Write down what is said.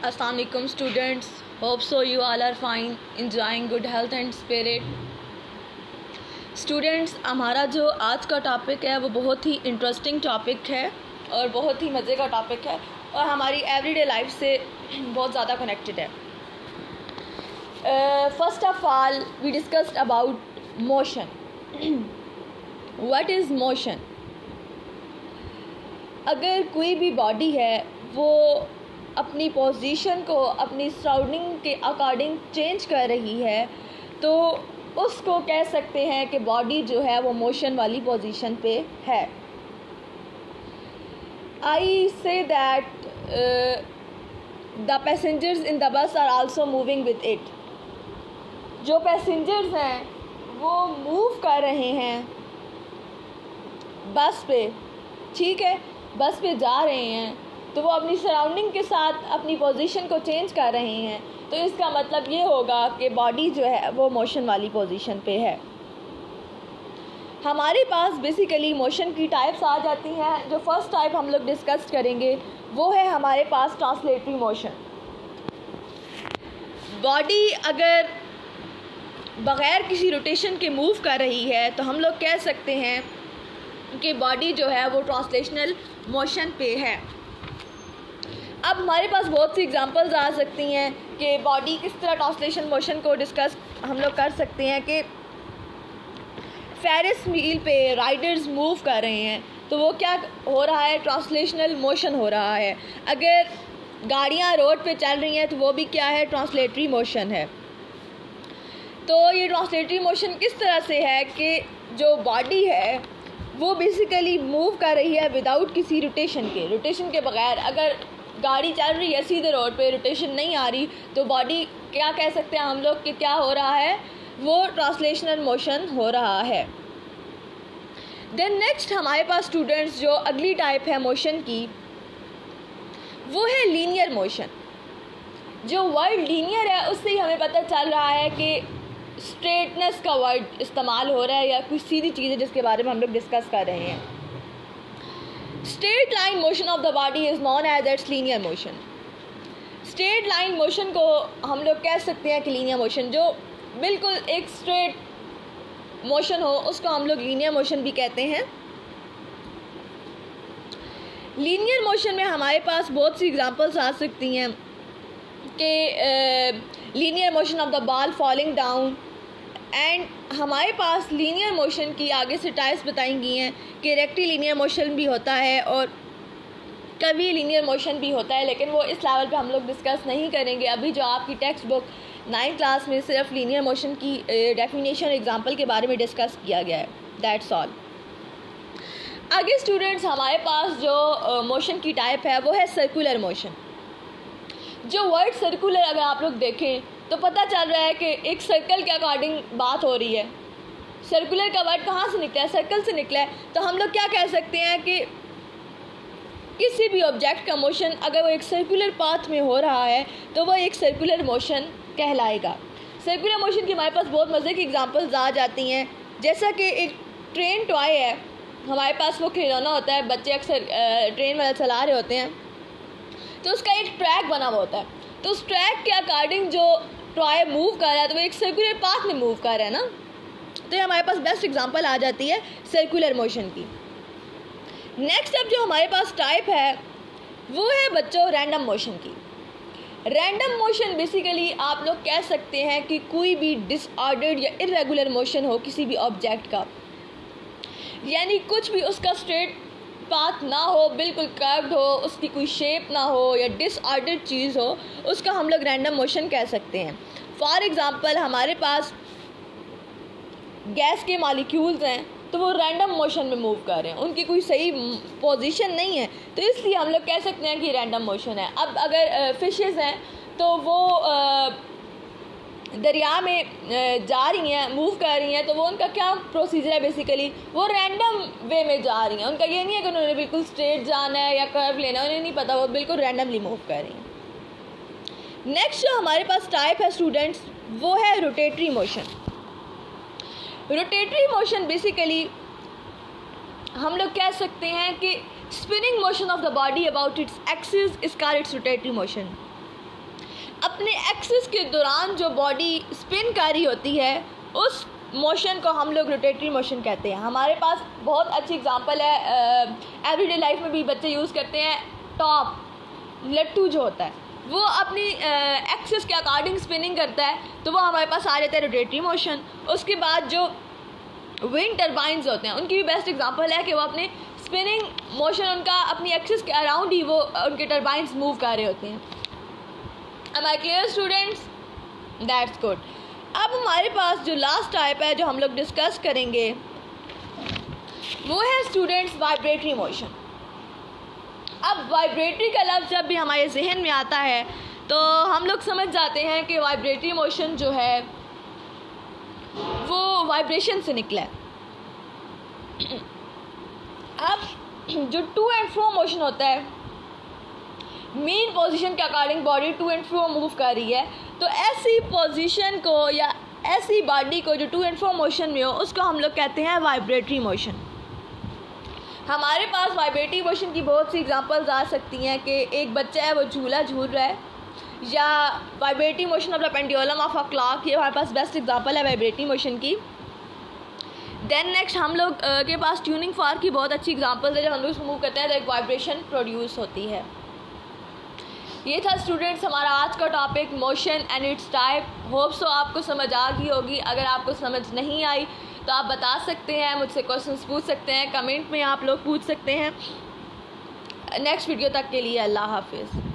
Assalamu alaikum students. Hope so you all are fine, enjoying good health and spirit. Students, हमारा जो आज का topic है वो बहुत ही इंटरेस्टिंग टॉपिक है और बहुत ही मज़े का टॉपिक है और हमारी एवरीडे लाइफ से बहुत ज़्यादा कनेक्टेड है. First of all we discussed about motion. What is motion? अगर कोई भी बॉडी है वो अपनी पोजीशन को अपनी सराउंडिंग के अकॉर्डिंग चेंज कर रही है तो उसको कह सकते हैं कि बॉडी जो है वो मोशन वाली पोजीशन पे है. I say that the passengers in the bus are also moving with it. जो पैसेंजर्स हैं वो मूव कर रहे हैं बस पे, ठीक है, बस पे जा रहे हैं तो वो अपनी सराउंडिंग के साथ अपनी पोजीशन को चेंज कर रहे हैं. तो इसका मतलब ये होगा कि बॉडी जो है वो मोशन वाली पोजीशन पे है. हमारे पास बेसिकली मोशन की टाइप्स आ जाती हैं. जो फर्स्ट टाइप हम लोग डिस्कस करेंगे वो है हमारे पास ट्रांसलेटरी मोशन. बॉडी अगर बग़ैर किसी रोटेशन के मूव कर रही है तो हम लोग कह सकते हैं कि बॉडी जो है वो ट्रांसलेशनल मोशन पे है. अब हमारे पास बहुत सी एग्जांपल्स आ सकती हैं कि बॉडी किस तरह ट्रांसलेशन मोशन को डिस्कस हम लोग कर सकते हैं. कि फेरिस व्हील पे राइडर्स मूव कर रहे हैं तो वो क्या हो रहा है, ट्रांसलेशनल मोशन हो रहा है. अगर गाड़ियाँ रोड पे चल रही हैं तो वो भी क्या है, ट्रांसलेटरी मोशन है. तो ये ट्रांसलेटरी मोशन किस तरह से है कि जो बॉडी है वो बेसिकली मूव कर रही है विदाउट किसी रोटेशन के बगैर. अगर गाड़ी चल रही है सीधे रोड पे, रोटेशन नहीं आ रही, तो बॉडी क्या कह सकते हैं हम लोग कि क्या हो रहा है, वो ट्रांसलेशनल मोशन हो रहा है. देन नेक्स्ट हमारे पास स्टूडेंट्स जो अगली टाइप है मोशन की वो है लीनियर मोशन. जो वर्ड लीनियर है उससे ही हमें पता चल रहा है कि स्ट्रेटनेस का वर्ड इस्तेमाल हो रहा है या कुछ सीधी चीज़ है जिसके बारे में हम लोग डिस्कस कर रहे हैं. Straight line motion of the body is known as its linear motion. Straight line motion को हम लोग कह सकते हैं कि लीनियर मोशन, जो बिल्कुल एक स्ट्रेट मोशन हो उसको हम लोग लीनियर मोशन भी कहते हैं. लीनियर मोशन में हमारे पास बहुत सी एग्जांपल्स आ सकती हैं कि linear motion of the ball falling down. And हमारे पास लीनियर मोशन की आगे से टाइप्स बताई गई हैं कि रेक्टिलिनियर मोशन भी होता है और कभी लीनियर मोशन भी होता है, लेकिन वो इस लेवल पे हम लोग डिस्कस नहीं करेंगे. अभी जो आपकी टेक्स्ट बुक 9th क्लास में सिर्फ लीनियर मोशन की डेफिनेशन एग्जांपल के बारे में डिस्कस किया गया है. That's all. आगे स्टूडेंट्स हमारे पास जो मोशन की टाइप है वो है सर्कुलर मोशन. जो वर्ड सर्कुलर अगर आप लोग देखें तो पता चल रहा है कि एक सर्कल के अकॉर्डिंग बात हो रही है. सर्कुलर का वर्ड कहाँ से निकला है, सर्कल से निकला है. तो हम लोग क्या कह सकते हैं कि किसी भी ऑब्जेक्ट का मोशन अगर वो एक सर्कुलर पाथ में हो रहा है तो वो एक सर्कुलर मोशन कहलाएगा. सर्कुलर मोशन की हमारे पास बहुत मज़े की एग्जांपल्स आ जाती हैं. जैसा कि एक ट्रेन टॉय है, हमारे पास वो खिलौना होता है, बच्चे अक्सर ट्रेन वाला चला रहे होते हैं तो उसका एक ट्रैक बना हुआ होता है. तो उस ट्रैक के अकॉर्डिंग जो टॉय मूव कर रहा है तो वो एक सर्कुलर पाथ में मूव कर रहा है ना. तो ये हमारे पास बेस्ट एग्जांपल आ जाती है सर्कुलर मोशन की. नेक्स्ट अब जो हमारे पास टाइप है वो है बच्चों रैंडम मोशन की. रैंडम मोशन बेसिकली आप लोग कह सकते हैं कि कोई भी डिसऑर्डर्ड या इरेगुलर मोशन हो किसी भी ऑब्जेक्ट का, यानी कुछ भी उसका स्ट्रेट पाथ ना हो, बिल्कुल कर्व्ड हो, उसकी कोई शेप ना हो या डिसऑर्डर्ड चीज़ हो, उसका हम लोग रैंडम मोशन कह सकते हैं. फॉर एग्ज़ाम्पल हमारे पास गैस के मॉलिक्यूल्स हैं तो वो रैंडम मोशन में मूव कर रहे हैं, उनकी कोई सही पोजीशन नहीं है, तो इसलिए हम लोग कह सकते हैं कि रैंडम मोशन है. अब अगर फिशेस हैं तो वो दरिया में जा रही हैं, मूव कर रही हैं, तो वो उनका क्या प्रोसीजर है, बेसिकली वो रैंडम वे में जा रही हैं. उनका ये नहीं है कि उन्होंने बिल्कुल स्ट्रेट जाना है या कर्व लेना है, उन्हें नहीं पता, वो बिल्कुल रैंडमली मूव कर रही हैं. नेक्स्ट जो हमारे पास टाइप है स्टूडेंट्स वो है rotatory motion. Rotatory motion basically हम लोग कह सकते हैं कि spinning motion of the body about its axis is called its rotatory motion. अपने एक्सिस के दौरान जो बॉडी स्पिन कर रही होती है उस मोशन को हम लोग रोटेटरी मोशन कहते हैं। हमारे पास बहुत अच्छी एग्जांपल है, एवरीडे लाइफ में भी बच्चे यूज़ करते हैं। टॉप लट्टू जो होता है वो अपनी एक्सिस के अकॉर्डिंग स्पिनिंग करता है, तो वो हमारे पास आ जाता है रोटेटरी मोशन। उसके बाद जो विंड टर्बाइंस होते हैं उनकी भी बेस्ट एग्जांपल है कि वो अपने स्पिनिंग मोशन उनका अपनी एक्सिस के अराउंड ही वो उनके टर्बाइंस मूव कर रहे होते हैं। Am I clear students? That's good. अब हमारे पास जो लास्ट टाइप है जो हम लोग डिस्कस करेंगे वो है स्टूडेंट्स वाइब्रेटरी मोशन। अब वाइब्रेटरी का लफ्ज़ जब भी हमारे जहन में आता है तो हम लोग समझ जाते हैं कि वाइब्रेटरी मोशन जो है वो वाइब्रेशन से निकला है। अब जो टू एंड फ्रो मोशन होता है, मेन पोजीशन के according body to and fro move कर रही है, तो ऐसी पोजीशन को या ऐसी बॉडी को जो टू एंड फ्रो मोशन में हो उसको हम लोग कहते हैं वाइब्रेटरी मोशन। हमारे पास वाइब्रेटरी मोशन की बहुत सी एग्जांपल्स आ सकती हैं कि एक बच्चा है वो झूला झूल रहा है, या vibratory motion of the pendulum of a clock, ये हमारे पास बेस्ट एग्जांपल है वाइब्रेटरी मोशन की। देन नेक्स्ट हम लोग के पास ट्यूनिंग फॉर्क की बहुत अच्छी एग्जांपल है, जब हम लोग उसको मूव करते हैं तो एक वाइब्रेशन प्रोड्यूस होती है। ये था स्टूडेंट्स हमारा आज का topic motion and it's type. Hope so आपको समझ आ गई होगी। अगर आपको समझ नहीं आई तो आप बता सकते हैं, मुझसे क्वेश्चंस पूछ सकते हैं, कमेंट में आप लोग पूछ सकते हैं। नेक्स्ट वीडियो तक के लिए अल्लाह हाफिज़।